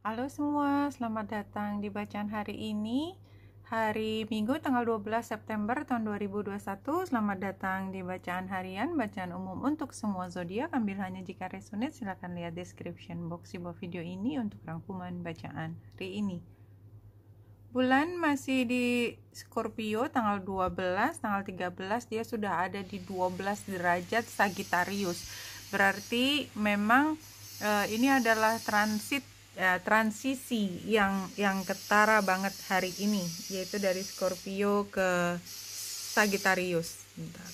Halo semua, selamat datang di bacaan hari ini, hari Minggu tanggal 12 September tahun 2021. Selamat datang di bacaan harian, bacaan umum untuk semua zodiak. Ambil hanya jika resonate, silakan lihat description box di bawah video ini untuk rangkuman bacaan hari ini. Bulan masih di Scorpio tanggal 12, tanggal 13 dia sudah ada di 12 derajat Sagittarius. Berarti memang ini adalah transisi yang ketara banget hari ini, yaitu dari Scorpio ke Sagittarius. Bentar.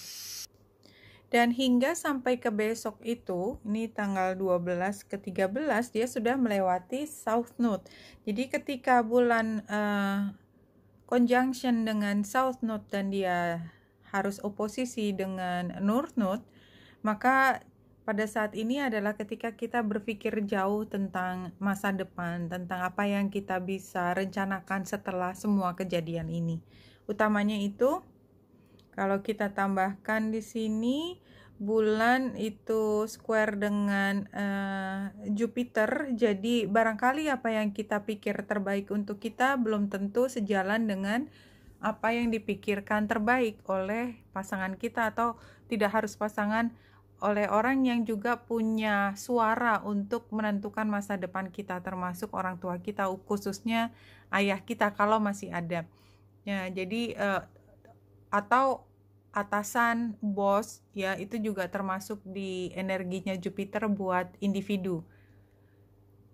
Dan hingga sampai ke besok itu, ini tanggal 12 ke 13, dia sudah melewati South Node. Jadi ketika bulan conjunction dengan South Node dan dia harus oposisi dengan North Node, maka pada saat ini adalah ketika kita berpikir jauh tentang masa depan, tentang apa yang kita bisa rencanakan setelah semua kejadian ini. Utamanya itu, kalau kita tambahkan di sini, bulan itu square dengan Jupiter, jadi barangkali apa yang kita pikir terbaik untuk kita belum tentu sejalan dengan apa yang dipikirkan terbaik oleh pasangan kita, atau tidak harus pasangan, oleh orang yang juga punya suara untuk menentukan masa depan kita, termasuk orang tua kita, khususnya ayah kita kalau masih ada. Ya, jadi atau atasan, bos, ya itu juga termasuk di energinya Jupiter buat individu.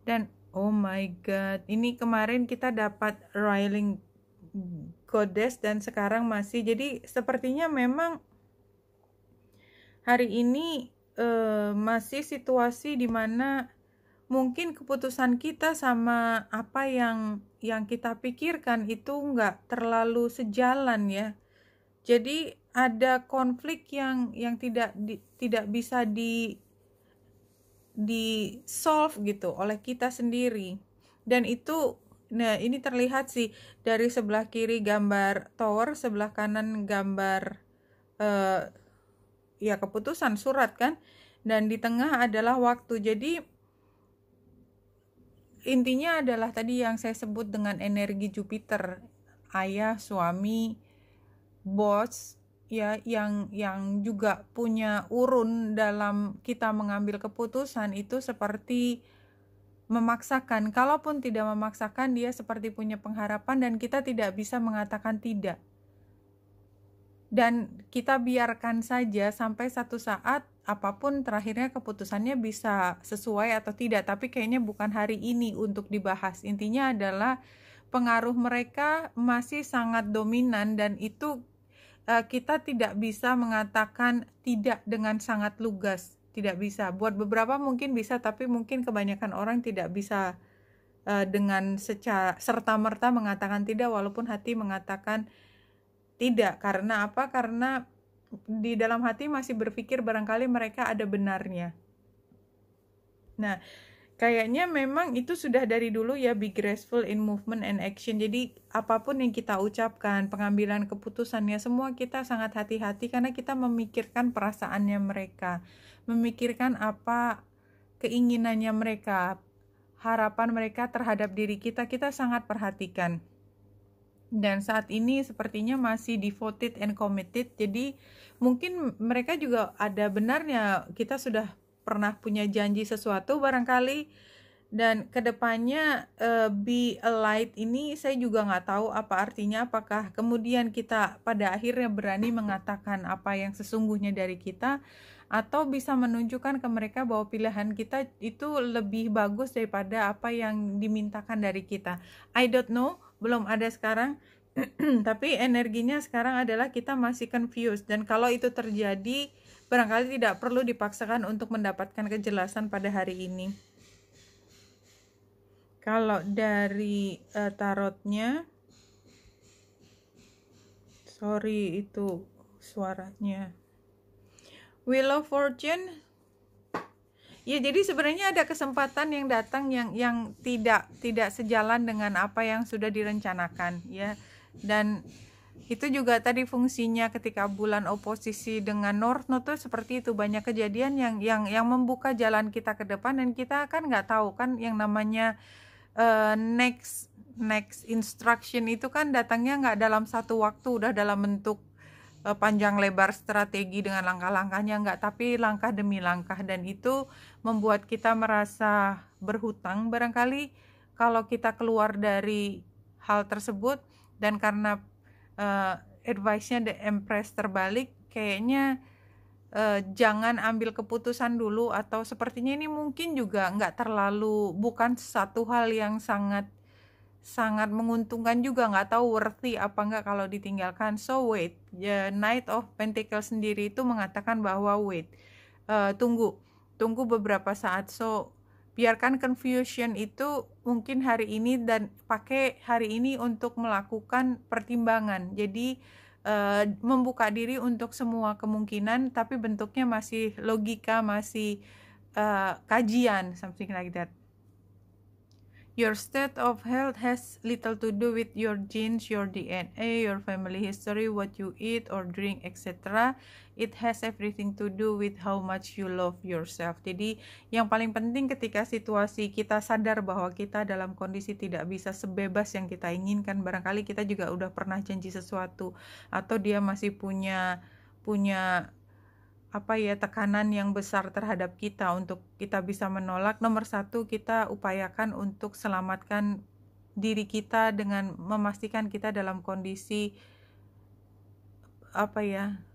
Dan oh my god, ini kemarin kita dapat Riling Goddess dan sekarang masih, jadi sepertinya memang hari ini masih situasi dimana mungkin keputusan kita sama apa yang kita pikirkan itu nggak terlalu sejalan ya. Jadi ada konflik yang tidak bisa di solve gitu oleh kita sendiri. Dan itu, nah ini terlihat sih dari sebelah kiri gambar tower, sebelah kanan gambar ya keputusan surat kan, dan di tengah adalah waktu. Jadi intinya adalah tadi yang saya sebut dengan energi Jupiter, ayah, suami, bos, ya yang juga punya urun dalam kita mengambil keputusan itu seperti memaksakan. Kalaupun tidak memaksakan, dia seperti punya pengharapan dan kita tidak bisa mengatakan tidak. Dan kita biarkan saja sampai satu saat apapun terakhirnya keputusannya bisa sesuai atau tidak, tapi kayaknya bukan hari ini untuk dibahas. Intinya adalah pengaruh mereka masih sangat dominan, dan itu kita tidak bisa mengatakan tidak dengan sangat lugas, tidak bisa. Buat beberapa mungkin bisa, tapi mungkin kebanyakan orang tidak bisa dengan secara serta-merta mengatakan tidak, walaupun hati mengatakan tidak. Karena apa? Karena di dalam hati masih berpikir barangkali mereka ada benarnya. Nah, kayaknya memang itu sudah dari dulu ya, be graceful in movement and action. Jadi apapun yang kita ucapkan, pengambilan keputusannya, semua kita sangat hati-hati karena kita memikirkan perasaannya mereka, memikirkan apa keinginannya mereka, harapan mereka terhadap diri kita, kita sangat perhatikan. Dan saat ini sepertinya masih devoted and committed. Jadi mungkin mereka juga ada benarnya, kita sudah pernah punya janji sesuatu barangkali, dan kedepannya be a light ini saya juga nggak tahu apa artinya. Apakah kemudian kita pada akhirnya berani mengatakan apa yang sesungguhnya dari kita, atau bisa menunjukkan ke mereka bahwa pilihan kita itu lebih bagus daripada apa yang dimintakan dari kita. I don't know, belum ada sekarang. Tapi energinya sekarang adalah kita masih confused, dan kalau itu terjadi barangkali tidak perlu dipaksakan untuk mendapatkan kejelasan pada hari ini. Kalau dari tarotnya, sorry itu suaranya, Wheel of Fortune. Ya, jadi sebenarnya ada kesempatan yang datang yang tidak sejalan dengan apa yang sudah direncanakan ya. Dan itu juga tadi fungsinya ketika bulan oposisi dengan North Node tuh seperti itu, banyak kejadian yang membuka jalan kita ke depan, dan kita kan nggak tahu kan yang namanya next instruction itu kan datangnya nggak dalam satu waktu, udah dalam bentuk panjang lebar strategi dengan langkah-langkahnya, nggak, tapi langkah demi langkah, dan itu membuat kita merasa berhutang barangkali kalau kita keluar dari hal tersebut. Dan karena advice-nya The Empress terbalik, kayaknya jangan ambil keputusan dulu, atau sepertinya ini mungkin juga nggak terlalu, bukan satu hal yang sangat menguntungkan juga, nggak tahu worthy apa nggak kalau ditinggalkan. So wait, Knight of Pentacles sendiri itu mengatakan bahwa wait, tunggu beberapa saat. So biarkan confusion itu mungkin hari ini, dan pakai hari ini untuk melakukan pertimbangan. Jadi membuka diri untuk semua kemungkinan, tapi bentuknya masih logika, masih kajian, something like that. Your state of health has little to do with your genes, your DNA, your family history, what you eat or drink, etc. It has everything to do with how much you love yourself. Jadi yang paling penting ketika situasi kita sadar bahwa kita dalam kondisi tidak bisa sebebas yang kita inginkan, barangkali kita juga udah pernah janji sesuatu, atau dia masih punya tekanan yang besar terhadap kita untuk kita bisa menolak. Nomor satu, kita upayakan untuk selamatkan diri kita dengan memastikan kita dalam kondisi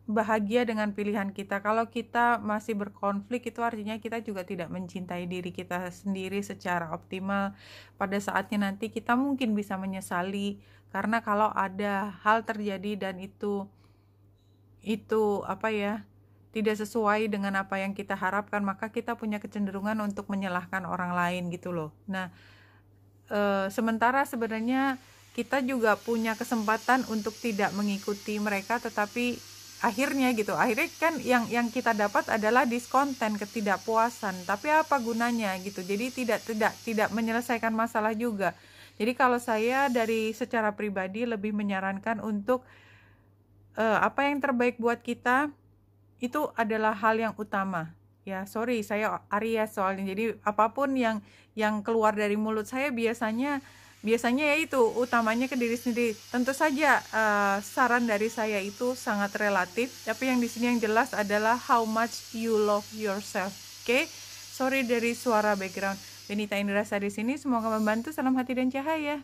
bahagia dengan pilihan kita. Kalau kita masih berkonflik, itu artinya kita juga tidak mencintai diri kita sendiri secara optimal. Pada saatnya nanti kita mungkin bisa menyesali, karena kalau ada hal terjadi dan itu tidak sesuai dengan apa yang kita harapkan, maka kita punya kecenderungan untuk menyalahkan orang lain gitu loh. Nah, sementara sebenarnya kita juga punya kesempatan untuk tidak mengikuti mereka, tetapi akhirnya kan yang kita dapat adalah diskonten, ketidakpuasan. Tapi apa gunanya gitu? Jadi tidak menyelesaikan masalah juga. Jadi kalau saya dari secara pribadi lebih menyarankan untuk apa yang terbaik buat kita itu adalah hal yang utama. Ya, sorry, saya Aries soalnya. Jadi apapun yang keluar dari mulut saya biasanya ya itu utamanya ke diri sendiri. Tentu saja saran dari saya itu sangat relatif, tapi yang di sini yang jelas adalah how much you love yourself. Oke? Sorry dari suara background. Benita Indrasa di sini, semoga membantu. Salam hati dan cahaya.